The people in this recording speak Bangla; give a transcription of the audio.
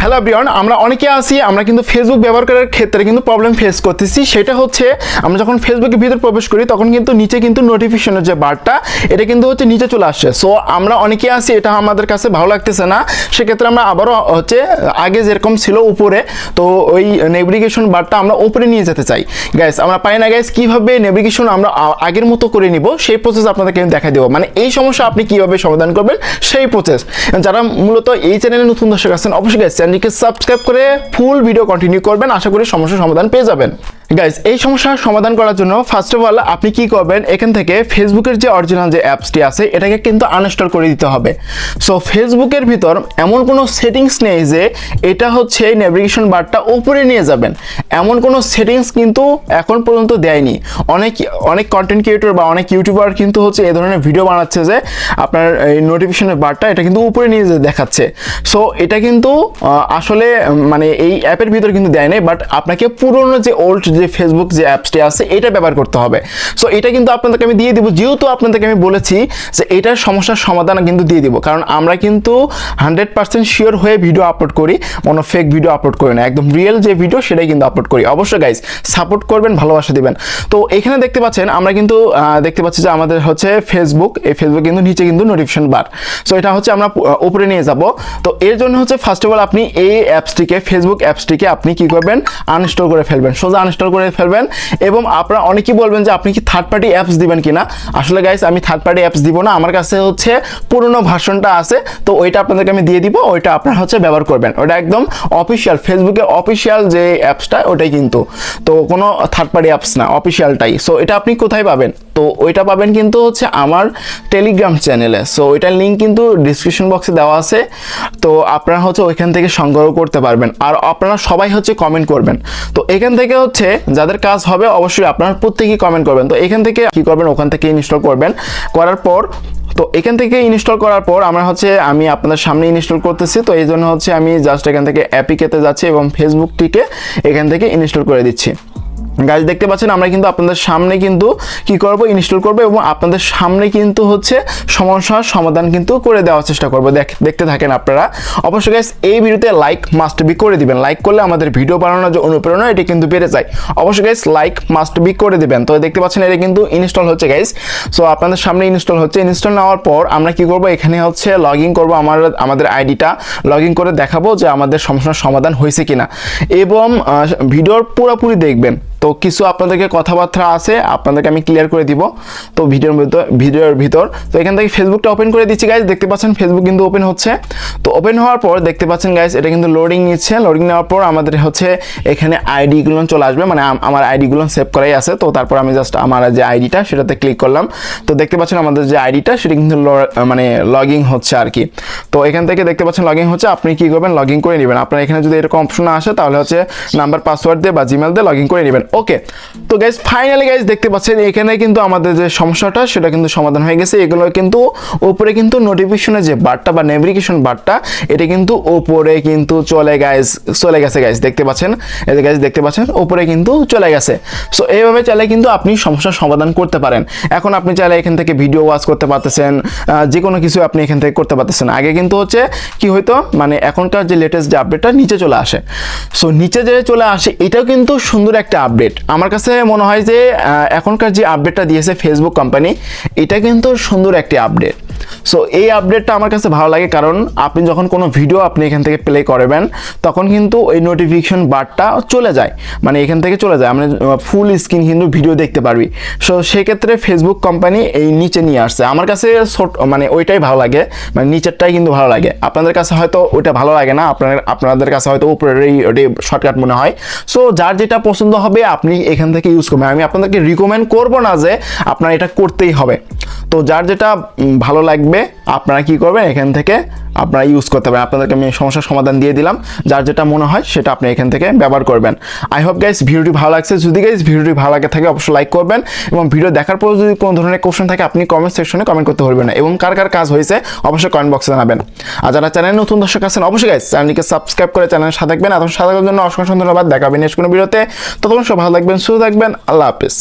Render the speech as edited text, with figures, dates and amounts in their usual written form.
হ্যালো এভরিওয়ান, আমরা অনেকে আছি আমরা কিন্তু ফেসবুক ব্যবহার করার ক্ষেত্রে কিন্তু প্রবলেম ফেস করতেছি। সেটা হচ্ছে আমরা যখন ফেসবুকের ভিতর প্রবেশ করি তখন কিন্তু নিচে কিন্তু নোটিফিকেশনের যে বারটা এটা কিন্তু হচ্ছে নিচে চলে আসছে। সো আমরা অনেকে আছি এটা আমাদের কাছে ভালো লাগতেছে না, সেক্ষেত্রে আমরা আবারও হচ্ছে আগে যেরকম ছিল উপরে, তো ওই নেভিগেশন বারটা আমরা উপরে নিয়ে যেতে চাই। গাইস আমরা পাই না গাইস, কীভাবে নেভিগেশন আমরা আগের মতো করে নিব সেই প্রসেস আপনাদেরকে আমি দেখা দেবো। মানে এই সমস্যা আপনি কীভাবে সমাধান করবেন সেই প্রসেস। যারা মূলত এই চ্যানেলে নতুন দর্শক আছেন অবশ্যই গাইস চ্যানেলটিকে সাবস্ক্রাইব করে ফুল ভিডিও কন্টিনিউ করবেন, আশা করি সমস্যার সমাধান পেয়ে যাবেন। গাইস এই সমস্যার সমাধান করার জন্য ফার্স্ট অফ অল আপনি কি করবেন, এখান থেকে ফেসবুকের যে অরিজিনাল যে অ্যাপসটি আছে এটাকে কিন্তু আনইনস্টল করে দিতে হবে। সো ফেসবুকের ভিতর এমন কোনো সেটিংস নেই যে এটা হচ্ছে নেভিগেশন বারটা উপরে নিয়ে যাবেন, এমন কোনো সেটিংস কিন্তু এখন পর্যন্ত দেয়নি। অনেক কন্টেন্ট ক্রিয়েটর বা অনেক ইউটিউবার কিন্তু হচ্ছে এই ধরনের ভিডিও বানাচ্ছে যে আপনার এই নোটিফিকেশনের বারটা এটা কিন্তু উপরে নিয়ে যেতে দেখাচ্ছে। সো এটা কিন্তু আসলে মানে এই অ্যাপের ভিতর কিন্তু দেয় নাই, বাট আপনাকে পুরনো যে ওল্ড যে ফেসবুক যে অ্যাপসটি আছে এটা ব্যবহার করতে হবে। সো এটা কিন্তু আপনাদেরকে আমি দিয়ে দিব, যেহেতু আপনাদেরকে আমি বলেছি যে এটার সমস্যার সমাধান কিন্তু দিয়ে দিব, কারণ আমরা কিন্তু 100% শিওর হয়ে ভিডিও আপলোড করি, কোনো ফেক ভিডিও আপলোড করি না, একদম রিয়েল যে ভিডিও সেটাই কিন্তু আপলোড করি। অবশ্যই গাইজ সাপোর্ট করবেন, ভালোবাসা দিবেন। তো এখানে দেখতে পাচ্ছেন আমরা কিন্তু দেখতে পাচ্ছি যে আমাদের হচ্ছে ফেসবুক, এই ফেসবুক কিন্তু নিচে কিন্তু নোটিফিকেশন বার। সো এটা হচ্ছে আমরা উপরে নিয়ে যাব। তো এর জন্য হচ্ছে ফার্স্ট অফ অল আপনি এই অ্যাপসটিকে ফেসবুক অ্যাপসটিকে আপনি কি করবেন, আনইনস্টল করে ফেলবেন, সোজা আনইনস্টল করে ফেলবেন। এবং আপনারা অনেকেই বলবেন যে আপনি কি থার্ড পার্টি অ্যাপস দিবেন কিনা। আসলে গাইস আমি থার্ড পার্টি অ্যাপস দিব না, আমার কাছে হচ্ছে পুরনো ভার্সনটা আছে, তো ওইটা আপনাদেরকে আমি দিয়ে দিব, ওইটা আপনারা হচ্ছে ব্যবহার করবেন। ওটা একদম অফিসিয়াল ফেসবুকের অফিসিয়াল যে অ্যাপসটা ওটাই কিন্তু, তো কোনো থার্ড পার্টি অ্যাপস না, অফিসিয়ালটাই। সো এটা আপনি কোথায় পাবেন, তো ওইটা পাবেন কিন্তু হচ্ছে আমার টেলিগ্রাম চ্যানেলে। সো ওইটার লিঙ্ক কিন্তু ডিসক্রিপশন বক্সে দেওয়া আছে, তো আপনারা হচ্ছে ওইখান থেকে সংগ্রহ করতে পারবেন। আর আপনারা সবাই হচ্ছে কমেন্ট করবেন, তো এখান থেকে হচ্ছে যাদের কাজ হবে অবশ্যই আপনারা প্রত্যেকেই কমেন্ট করবেন। তো এখান থেকে কি করবেন, ওখান থেকে ইনস্টল করবেন, করার পর তো এখান থেকে ইনস্টল করার পর আমি আপনাদের সামনে ইনস্টল করতেছি। তো এই জন্য হচ্ছে আমি জাস্ট এখান থেকে অ্যাপিকেতে যাচ্ছি এবং ফেসবুকটিকে এখান থেকে ইনস্টল করে দিচ্ছি। গাইজ দেখতে পাচ্ছেন আমরা কিন্তু আপনাদের সামনে কিন্তু কি করব, ইনস্টল করব এবং আপনাদের সামনে কিন্তু হচ্ছে সমস্যার সমাধান কিন্তু করে দেওয়ার চেষ্টা করব। দেখতে থাকেন আপনারা। অবশ্যই গাইজ এই ভিডিওতে লাইক মাস্ট বি করে দিবেন, লাইক করলে আমাদের ভিডিও বানানোর যে অনুপ্রেরণা এটি কিন্তু বেড়ে যায়। অবশ্যই গাইজ লাইক মাস্ট বি করে দিবেন। তো দেখতে পাচ্ছেন এটা কিন্তু ইনস্টল হচ্ছে গাইজ। সো আপনাদের সামনে ইনস্টল হচ্ছে। ইনস্টল নেওয়ার পর আমরা কি করব, এখানে হচ্ছে লগ ইন করবো, আমাদের আইডিটা লগ ইন করে দেখাবো যে আমাদের সমস্যার সমাধান হয়েছে কিনা, এবং ভিডিওর পুরোপুরি দেখবেন। তো কিছু আপনাদেরকে কথাবার্তা আছে, আপনাদেরকে আমি ক্লিয়ার করে দিব। তো ভিডিওর ভিতর তো এখান থেকে ফেসবুকটা ওপেন করে দিচ্ছি গাইজ। দেখতে পাচ্ছেন ফেসবুক কিন্তু ওপেন হচ্ছে। তো ওপেন হওয়ার পর দেখতে পাচ্ছেন গাইজ এটা কিন্তু লোডিং নিচ্ছে। লোডিং নেওয়ার পর আমাদের হচ্ছে এখানে আইডিগুলো চলে আসবে, মানে আমার আইডিগুলো সেভ করাই আছে। তো তারপর আমি জাস্ট আমার যে আইডিটা সেটাতে ক্লিক করলাম। তো দেখতে পাচ্ছেন আমাদের যে আইডিটা সেটা কিন্তু মানে লগইন হচ্ছে আর কি। তো এখান থেকে দেখতে পাচ্ছেন লগইন হচ্ছে। আপনি কি করবেন, লগইন করে নেবেন। আপনার এখানে যদি এরকম অপশন না আসে তাহলে হচ্ছে নাম্বার পাসওয়ার্ড দিয়ে বা জিমেল দিয়ে লগইন করে নেবেন। ওকে, তো গাইজ ফাইনালি গাইজ দেখতে পাচ্ছেন এখানে কিন্তু আমাদের যে সমস্যাটা সেটা কিন্তু সমাধান হয়ে গেছে। এগুলো কিন্তু উপরে কিন্তু নোটিফিকেশনের যে বারটা বা নেভিগেশন বারটা এটা কিন্তু উপরে কিন্তু চলে গেছে গাইজ। দেখতে পাচ্ছেন এই যে গাইজ দেখতে পাচ্ছেন উপরে কিন্তু চলে গেছে। সো এইভাবে চাইলে কিন্তু আপনি সমস্যার সমাধান করতে পারেন। এখন আপনি চাইলে এখান থেকে ভিডিও ওয়াচ করতে পারতেছেন, যে কোনো কিছু আপনি এখান থেকে করতে পারতেছেন। আগে কিন্তু হচ্ছে কি হইতো, মানে এখনকার যে লেটেস্ট যে আপডেটটা নিচে চলে আসে। সো নিচে যে চলে আসে এটাও কিন্তু সুন্দর একটা আপডেট। আমার কাছে মনে হয় যে এখনকার যে আপডেটটা দিয়েছে ফেসবুক কোম্পানি এটা কিন্তু সুন্দর একটি আপডেট। সো এই আপডেটটা আমার কাছে ভালো লাগে, কারণ আপনি যখন কোনো ভিডিও আপনি এখান থেকে প্লে করবেন তখন কিন্তু ওই নোটিফিকেশন বারটা চলে যায়, মানে এখান থেকে চলে যায়, মানে ফুল স্ক্রিন কিন্তু ভিডিও দেখতে পারবি। সো সেক্ষেত্রে ফেসবুক কোম্পানি এই নিচে নিয়ে আসছে। আমার কাছে মানে ওইটাই ভালো লাগে, মানে নিচেরটাই কিন্তু ভালো লাগে। আপনাদের কাছে হয়তো ওইটা ভালো লাগে না, আপনাদের কাছে হয়তো উপরের ওটি শর্টকাট মনে হয়। সো যার যেটা পছন্দ হবে আপনি এখান থেকে ইউজ করবেন। আমি আপনাদেরকে রিকমেন্ড করব না যে আপনার এটা করতেই হবে। তো যার যেটা ভালো লাগবে আপনারা কি করবেন, এখান থেকে আপনারা ইউজ করতে পারেন। আপনাদেরকে আমি সমস্যার সমাধান দিয়ে দিলাম, যার যেটা মনে হয় সেটা আপনি এখান থেকে ব্যবহার করবেন। আই হোপ গাইস ভিডিওটি ভালো লাগছে। যদি গাইস ভিডিওটি ভালো লাগে থাকে অবশ্যই লাইক করবেন, এবং ভিডিও দেখার পর যদি কোনো ধরনের কোশ্চেন থাকে আপনি কমেন্ট সেকশনে কমেন্ট করতে ভুলবেন না, এবং কার কার কাজ হয়েছে অবশ্যই কমেন্ট বক্সে জানাবেন। আর যারা চ্যানেল নতুন দর্শক আছেন অবশ্যই গাইস চ্যানেলটিকে সাবস্ক্রাইব করে চ্যানেলের সাথে থাকবেন। এতক্ষণ সাথে থাকার জন্য অসংখ্য ধন্যবাদ। দেখাবেন নেক্সট কোনো ভিডিওতে। ততক্ষণ সব ভালো থাকবেন, সুস্থ থাকবেন। আল্লাহ হাফেজ।